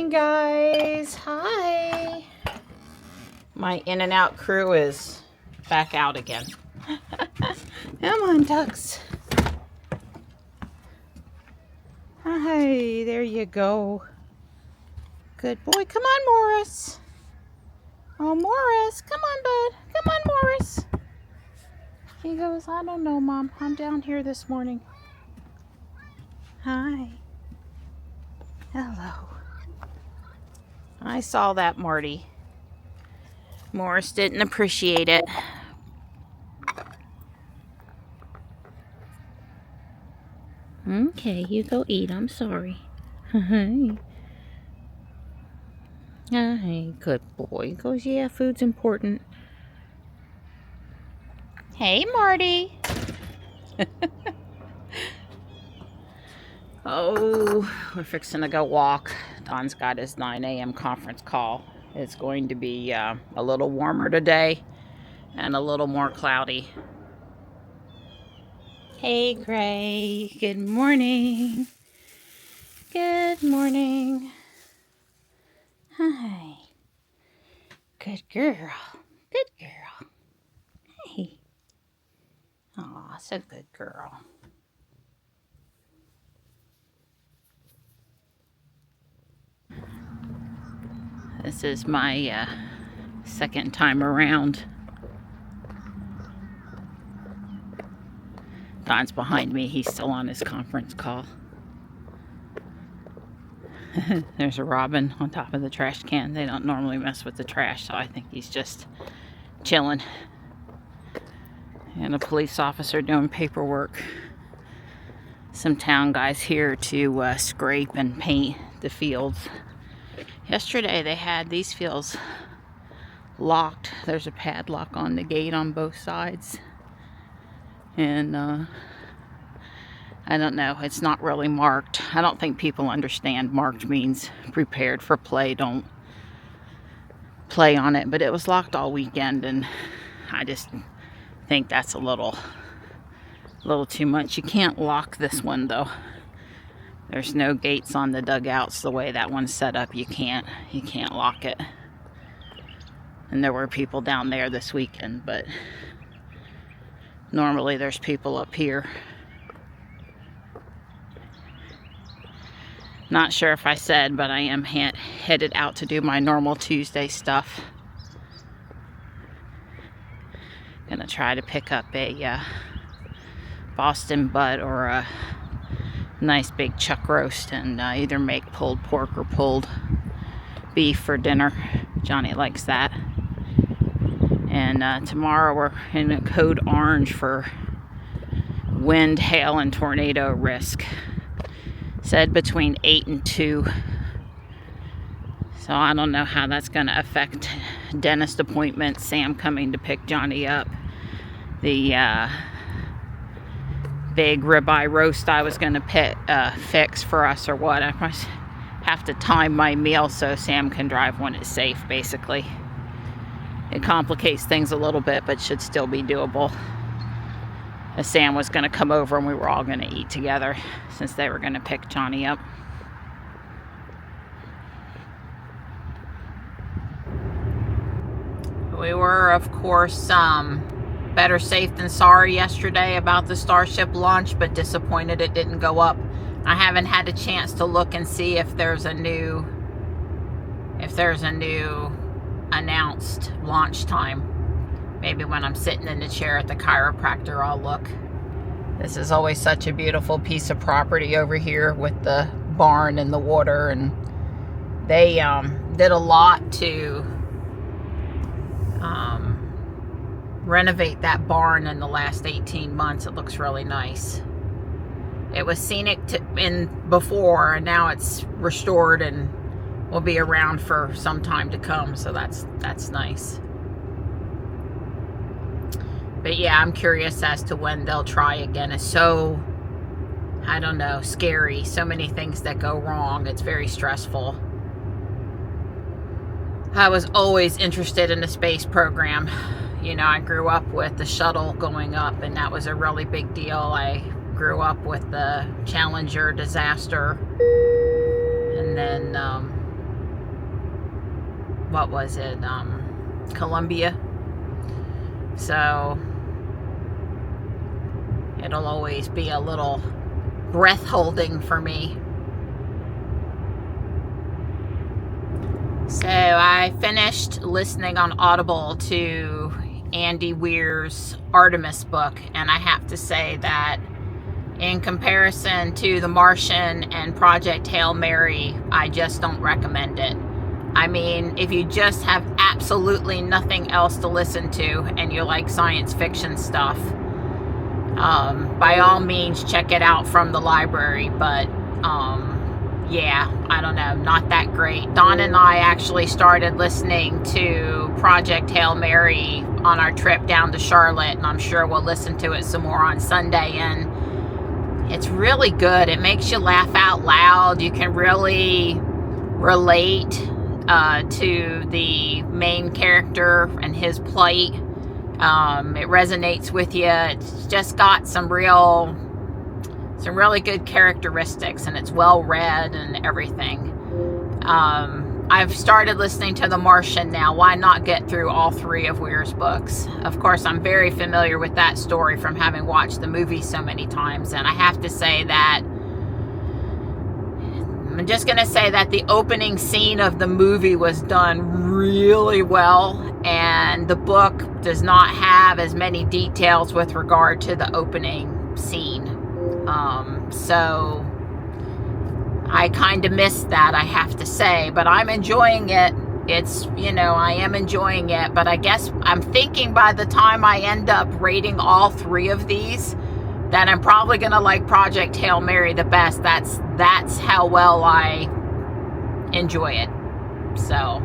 morning, guys. Hi. My in and out crew is back out again. Come on, ducks. Hi, there you go. Good boy. Come on, Morris. Oh, Morris. Come on, bud. Come on, Morris. He goes, I don't know, Mom. I'm down here this morning. Hi. Hello. I saw that, Marty. Morris didn't appreciate it. Okay, you go eat. I'm sorry. Hi. Hi, good boy. He goes, yeah, food's important. Hey, Marty. Oh, we're fixing to go walk. Don's got his 9 a.m. conference call. It's going to be a little warmer today and a little more cloudy. Hey, Gray. Good morning. Good morning. Hi. Good girl. Good girl. Hey. Aw, so good girl. This is my second time around. Don's behind me. He's still on his conference call. There's a robin on top of the trash can. They don't normally mess with the trash, so I think he's just chilling. And a police officer doing paperwork. Some town guys here to scrape and paint the fields. Yesterday they had these fields locked. There's a padlock on the gate on both sides. And I don't know, it's not really marked. I don't think people understand marked means prepared for play, don't play on it. But it was locked all weekend, and I just think that's a little too much. You can't lock this one though. There's no gates on the dugouts the way that one's set up. You can't lock it. And there were people down there this weekend, but normally there's people up here. Not sure if I said, but I am headed out to do my normal Tuesday stuff. Gonna try to pick up a Boston butt or a nice big chuck roast and either make pulled pork or pulled beef for dinner. Johnny likes that. And tomorrow we're in a code orange for wind, hail, and tornado risk. Said between 8 and 2. So I don't know how that's going to affect dentist appointments, Sam coming to pick Johnny up, the big ribeye roast I was going to fix for us or what. I must have to time my meal so Sam can drive when it's safe, basically. It complicates things a little bit, but should still be doable. Sam was going to come over and we were all going to eat together since they were going to pick Johnny up. We were, of course, better safe than sorry yesterday about the Starship launch, but disappointed it didn't go up. I haven't had a chance to look and see if there's a new announced launch time. Maybe when I'm sitting in the chair at the chiropractor, I'll look. This is always such a beautiful piece of property over here with the barn and the water, and they did a lot to renovate that barn in the last 18 months. It looks really nice. It was scenic before, and now it's restored and will be around for some time to come, so that's nice. But yeah, I'm curious as to when they'll try again. It's so, I don't know, scary. So many things that go wrong. It's very stressful. I was always interested in the space program. You know, I grew up with the shuttle going up, and that was a really big deal. I grew up with the Challenger disaster. And then what was it, Columbia. So it'll always be a little breath holding for me. So I finished listening on Audible to Andy Weir's Artemis book, and I have to say that in comparison to The Martian and Project Hail Mary, I just don't recommend it. I mean, if you just have absolutely nothing else to listen to and you like science fiction stuff, by all means check it out from the library, but yeah, I don't know, not that great. Dawn and I actually started listening to Project Hail Mary on our trip down to Charlotte, and I'm sure we'll listen to it some more on Sunday, and it's really good. It makes you laugh out loud. You can really relate to the main character and his plight. It resonates with you. It's just got some really good characteristics, and it's well read and everything. I've started listening to The Martian now. Why not get through all three of Weir's books? Of course, I'm very familiar with that story from having watched the movie so many times, and I have to say that I'm just going to say that the opening scene of the movie was done really well, and the book does not have as many details with regard to the opening scene. So I kind of missed that, I have to say, but I'm enjoying it. I am enjoying it, but I guess I'm thinking by the time I end up rating all three of these, that I'm probably going to like Project Hail Mary the best. That's how well I enjoy it. So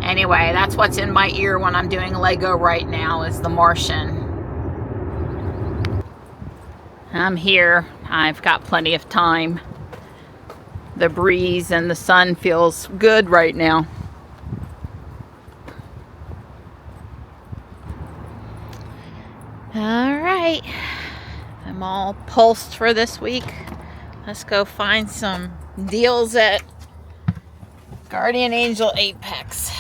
anyway, that's what's in my ear when I'm doing Lego right now, is The Martian. I'm here. I've got plenty of time. The breeze and the sun feels good right now. All right. I'm all pulsed for this week. Let's go find some deals at Guardian Angel Apex.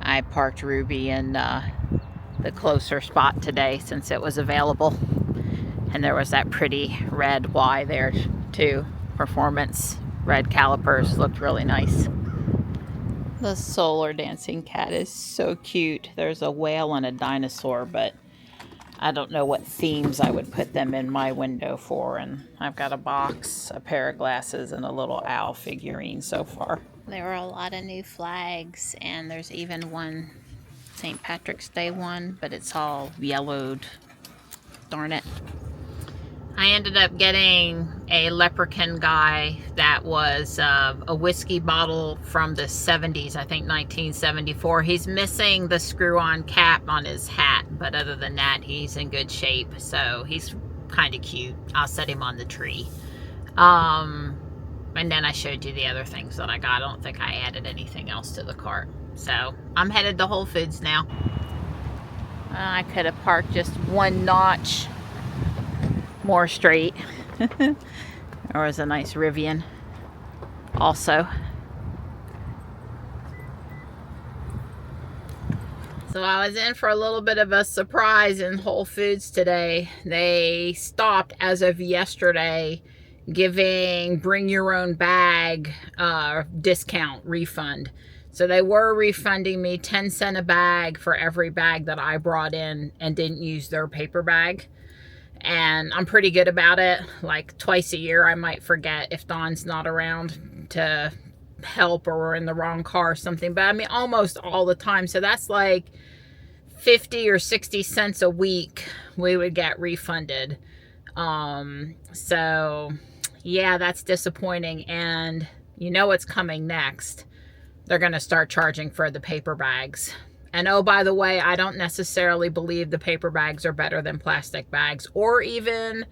I parked Ruby in the closer spot today since it was available. And there was that pretty red Y there too. Performance red calipers looked really nice. The solar dancing cat is so cute. There's a whale and a dinosaur, but I don't know what themes I would put them in my window for. And I've got a box, a pair of glasses, and a little owl figurine so far. There are a lot of new flags, and there's even one St. Patrick's Day one, but it's all yellowed. Darn it. I ended up getting a leprechaun guy that was a whiskey bottle from the 70s, I think 1974. He's missing the screw-on cap on his hat, but other than that, he's in good shape. So he's kind of cute. I'll set him on the tree. And then I showed you the other things that I got. I don't think I added anything else to the cart. So I'm headed to Whole Foods now. I could have parked just one notch more straight. There was a nice Rivian also. So I was in for a little bit of a surprise in Whole Foods today. They stopped as of yesterday giving bring your own bag discount refund. So they were refunding me 10 cents a bag for every bag that I brought in and didn't use their paper bag. And I'm pretty good about it. Like twice a year I might forget if Dawn's not around to help or we're in the wrong car or something. But I mean almost all the time. So that's like 50 or 60 cents a week we would get refunded. So yeah, that's disappointing. And you know what's coming next. They're going to start charging for the paper bags. And oh, by the way, I don't necessarily believe the paper bags are better than plastic bags or even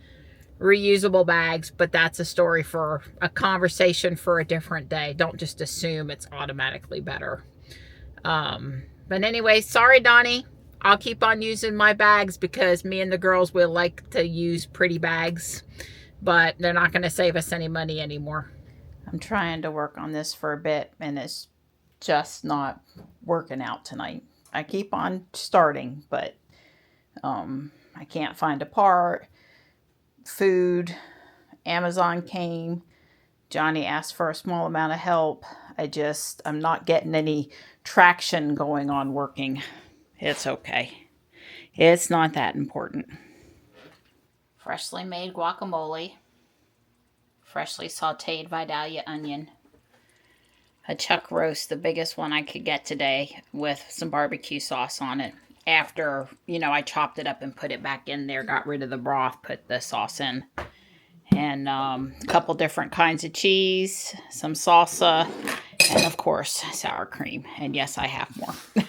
reusable bags, but that's a story for a conversation for a different day. Don't just assume it's automatically better. But anyway, sorry, Donnie. I'll keep on using my bags because me and the girls will like to use pretty bags, but they're not going to save us any money anymore. I'm trying to work on this for a bit, and it's just not working out tonight. I keep on starting, but I can't find a part. Food, Amazon came. Johnny asked for a small amount of help. I'm not getting any traction going on working. It's okay. It's not that important. Freshly made guacamole. Freshly sauteed Vidalia onion. A chuck roast, the biggest one I could get today, with some barbecue sauce on it. After, I chopped it up and put it back in there, got rid of the broth, put the sauce in. And a couple different kinds of cheese, some salsa, and of course, sour cream. And yes, I have more.